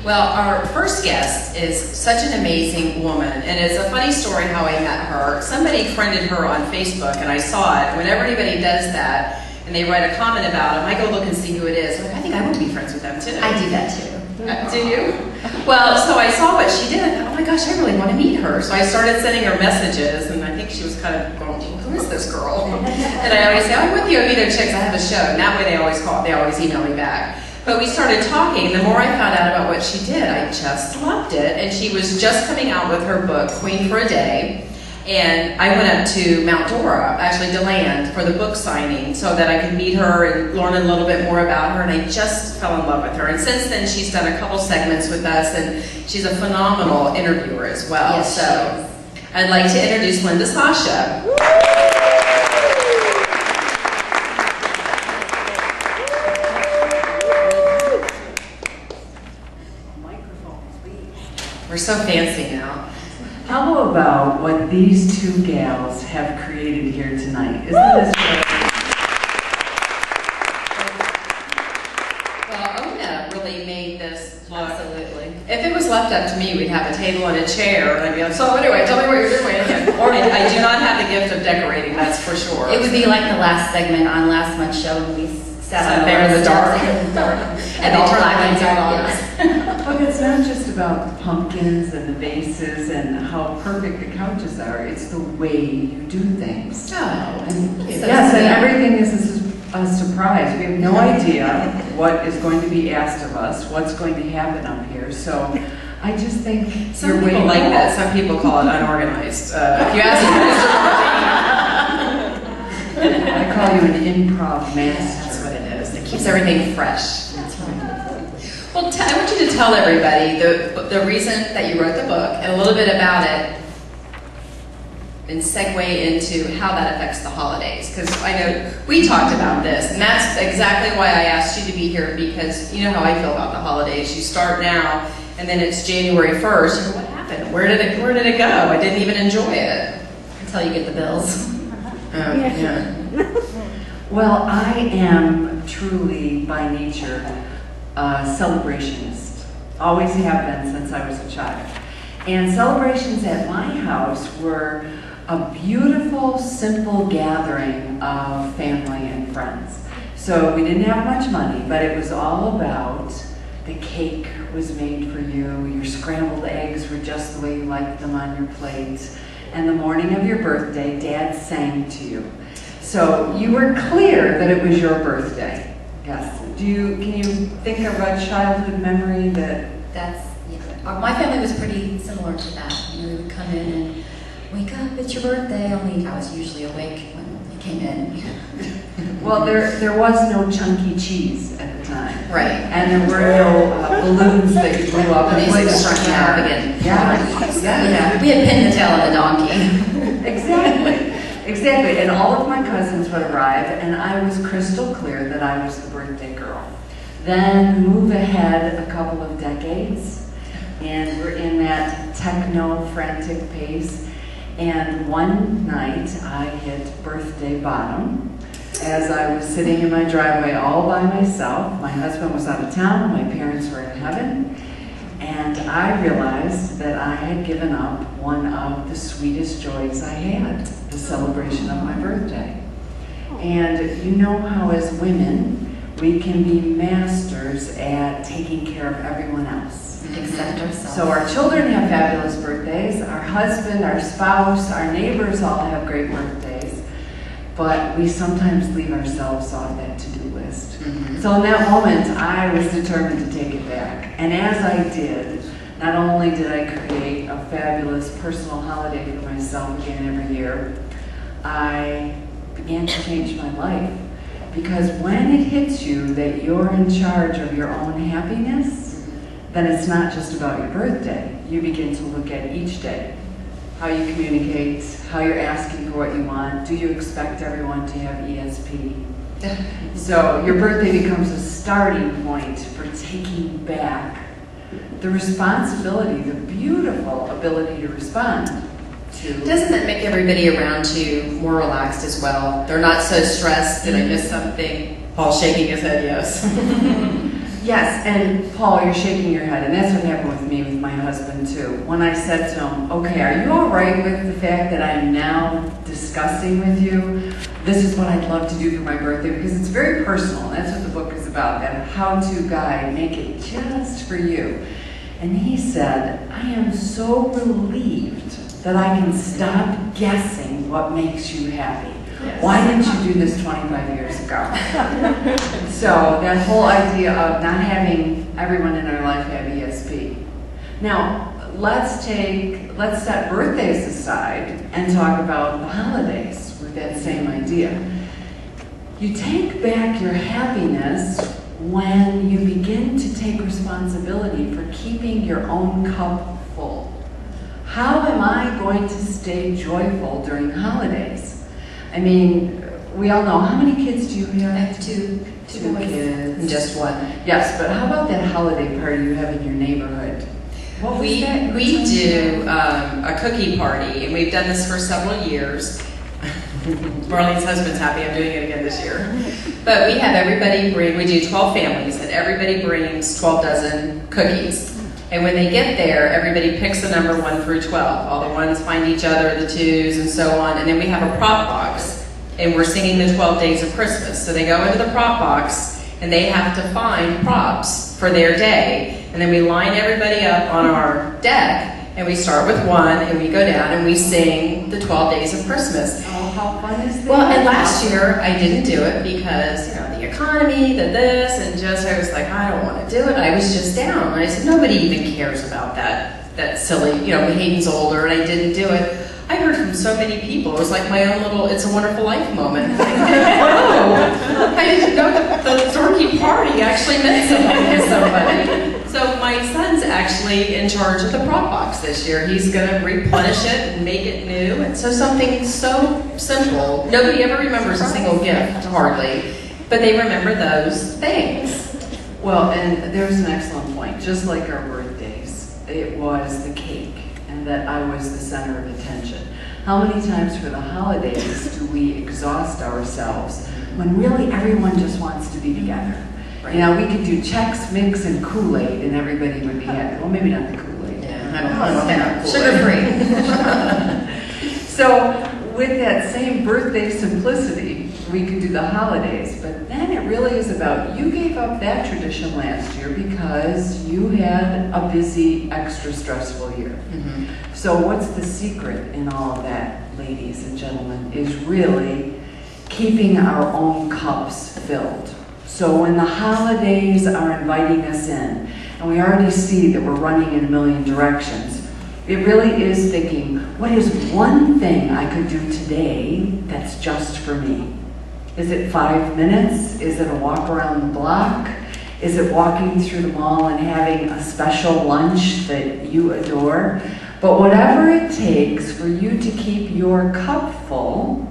Well, our first guest is such an amazing woman, and it's a funny story how I met her. Somebody friended her on Facebook, and I saw it. Whenever anybody does that, and they write a comment about them, I go look and see who it is. Like, I think I would be friends with them too. I do that too. Do you? Well, so I saw what she did, and I thought, oh my gosh, I really want to meet her. So I started sending her messages, and I think she was kind of going, who is this girl? And I always say, oh, I'm with the Oviedo Chicks, I have a show. And that way they always email me back. But we started talking. The more I found out about what she did, I just loved it. And she was just coming out with her book, Queen for a Day. And I went up to Mount Dora, actually DeLand, for the book signing so that I could meet her and learn a little bit more about her. And I just fell in love with her. And since then, she's done a couple segments with us, and she's a phenomenal interviewer as well. Yes, so I'd like to introduce Linda Sacha. We're so fancy now. How about what these two gals have created here tonight? Isn't this great? Well, Ona really made this look. Absolutely. If it was left up to me, we'd have a table and a chair, and I'd be like, so anyway, tell me what you're doing. Or I do not have the gift of decorating, that's for sure. It would be like the last segment on last month's show when we sat there in the dark. And all black and dogs. But it's not just about the pumpkins and the vases and how perfect the couches are. It's the way you do things. Oh, yes, and everything is a surprise. We have no idea what is going to be asked of us, what's going to happen up here. So I just think some people like that. Some people call it unorganized. If you ask me, I call you an improv master. That's what it is. It keeps everything fresh. That's right. Well, I want you to tell everybody the reason that you wrote the book and a little bit about it, and segue into how that affects the holidays. Because I know we talked about this, and that's exactly why I asked you to be here, because you know how I feel about the holidays. You start now, and then it's January 1st. You go, what happened? Where did it go? I didn't even enjoy it. Until you get the bills. Yeah. Well, I am truly, by nature, a celebrationist. Always have been since I was a child. And celebrations at my house were a beautiful, simple gathering of family and friends. So we didn't have much money, but it was all about the cake was made for you, your scrambled eggs were just the way you liked them on your plate, and the morning of your birthday, Dad sang to you. So you were clear that it was your birthday. Yes. Can you think of a childhood memory that? My family was pretty similar to that. We would come in and wake up, it's your birthday. Only I was usually awake when they came in. Well, there was no chunky cheese at the time. Right. And there were no balloons that you blew up and they struck me out again. Yeah. We had pinned the tail of a donkey. Exactly, and all of my cousins would arrive, and I was crystal clear that I was the birthday girl. Then move ahead a couple of decades, and we're in that techno-frantic pace, and one night I hit birthday bottom as I was sitting in my driveway all by myself. My husband was out of town, my parents were in heaven, and I realized that I had given up one of the sweetest joys I had, the celebration of my birthday. And you know how as women, we can be masters at taking care of everyone else. Except ourselves. So our children have fabulous birthdays, our husband, our spouse, our neighbors all have great birthdays, but we sometimes leave ourselves off that to-do list. Mm-hmm. So in that moment, I was determined to take it back. And as I did, not only did I create a fabulous personal holiday for myself again every year, I began to change my life. Because when it hits you that you're in charge of your own happiness, then it's not just about your birthday. You begin to look at each day. How you communicate, how you're asking for what you want. Do you expect everyone to have ESP? So your birthday becomes a starting point for taking back the responsibility, the beautiful ability to respond to. Doesn't that make everybody around you more relaxed as well? They're not so stressed, did I miss something? Paul's shaking his head, yes. Yes, and Paul, you're shaking your head, and that's what happened with me with my husband too. When I said to him, okay, are you all right with the fact that I'm now discussing with you? This is what I'd love to do for my birthday, because it's very personal, and that's what the book is about, that how-to guide, make it just for you. And he said, I am so relieved that I can stop guessing what makes you happy. Yes. Why didn't you do this 25 years ago? So that whole idea of not having everyone in our life have ESP. Now, let's set birthdays aside and talk about the holidays with that same idea. You take back your happiness when you begin to take responsibility for keeping your own cup full. How am I going to stay joyful during holidays? I mean, we all know, how many kids do you have? I have two kids. And just one. Yes, but how about that holiday party you have in your neighborhood? What was that? We do a cookie party, and we've done this for several years. Marlene's husband's happy I'm doing it again this year. But we have everybody we do 12 families, and everybody brings 12 dozen cookies. And when they get there, everybody picks the number 1 through 12. All the ones find each other, the 2s, and so on. And then we have a prop box, and we're singing the 12 days of Christmas. So they go into the prop box, and they have to find props for their day. And then we line everybody up on our deck, and we start with 1, and we go down, and we sing the 12 days of Christmas. Oh, how fun is that? Well, and last year I didn't do it because, the economy, the this, and I was like, I don't want to do it. I was just down. And I said, nobody even cares about that silly, Hayden's older, and I didn't do it. I heard from so many people. It was like my own little It's a Wonderful Life moment. Oh, I didn't know that the dorky party actually meant something to somebody. So my son's actually in charge of the prop box this year. He's going to replenish it and make it new. And so something so simple. Nobody ever remembers a single gift, hardly. But they remember those things. Well, and there's an excellent point. Just like our birthdays, it was the cake, and that I was the center of attention. How many times for the holidays do we exhaust ourselves when really everyone just wants to be together? Right. We could do Chex Mix and Kool-Aid, and everybody would be happy. Well, maybe not the Kool-Aid. Yeah, I don't have Sugar-free. So with that same birthday simplicity, we could do the holidays, but then it really is about, you gave up that tradition last year because you had a busy, extra stressful year. Mm-hmm. So what's the secret in all of that, ladies and gentlemen, is really keeping our own cups filled. So when the holidays are inviting us in, and we already see that we're running in a million directions, it really is thinking, what is one thing I could do today that's just for me? Is it 5 minutes? Is it a walk around the block? Is it walking through the mall and having a special lunch that you adore? But whatever it takes for you to keep your cup full,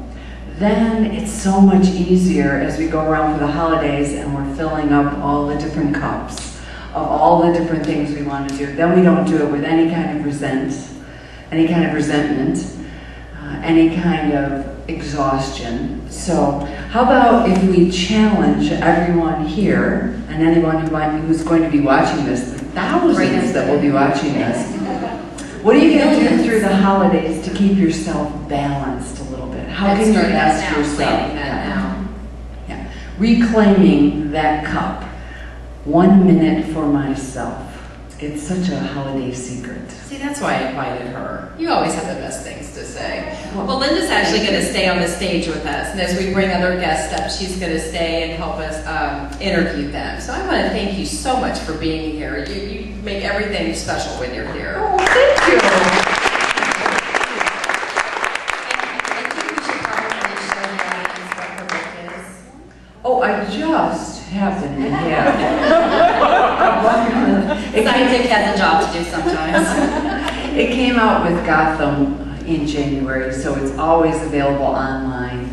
then it's so much easier as we go around for the holidays and we're filling up all the different cups of all the different things we want to do. Then we don't do it with any kind of resentment, any kind of exhaustion. So how about if we challenge everyone here and anyone who's going to be watching this, the thousands that will be watching this, what are you going to do through the holidays to keep yourself balanced a little bit? How can you ask yourself? Yeah. Reclaiming that cup. 1 minute for myself. It's such a holiday secret. See, that's why I invited her. You always have the best things to say. Well, Linda's actually going to stay on the stage with us, and as we bring other guests up, she's going to stay and help us interview them. So I want to thank you so much for being here. You make everything special when you're here. Oh, thank you. I think we should probably show the audience what her book is. Oh, I just happened to have. Scientific has a job to do sometimes. It came out with Gotham in January, so it's always available online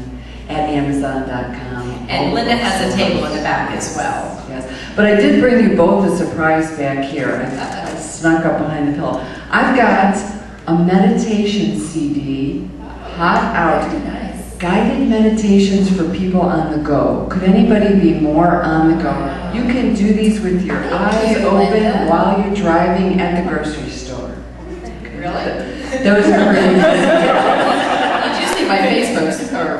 at Amazon.com. And Linda has a table in the back as well. Yes, but I did bring you both a surprise back here. I snuck up behind the pillow. I've got a meditation CD, hot out. Nice. guided meditations for people on the go. Could anybody be more on the go? You can do these with your eyes open while you're driving at the grocery store. Really? Those are really good. You just see my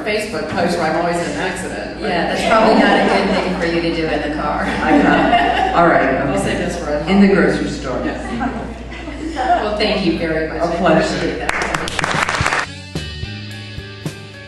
Facebook post where I'm always in an accident. Yeah, that's probably not a good thing for you to do in the car. I know. All right. I'll Okay. save this for In the grocery store. Yes. Well, thank you very much. A pleasure. I appreciate that.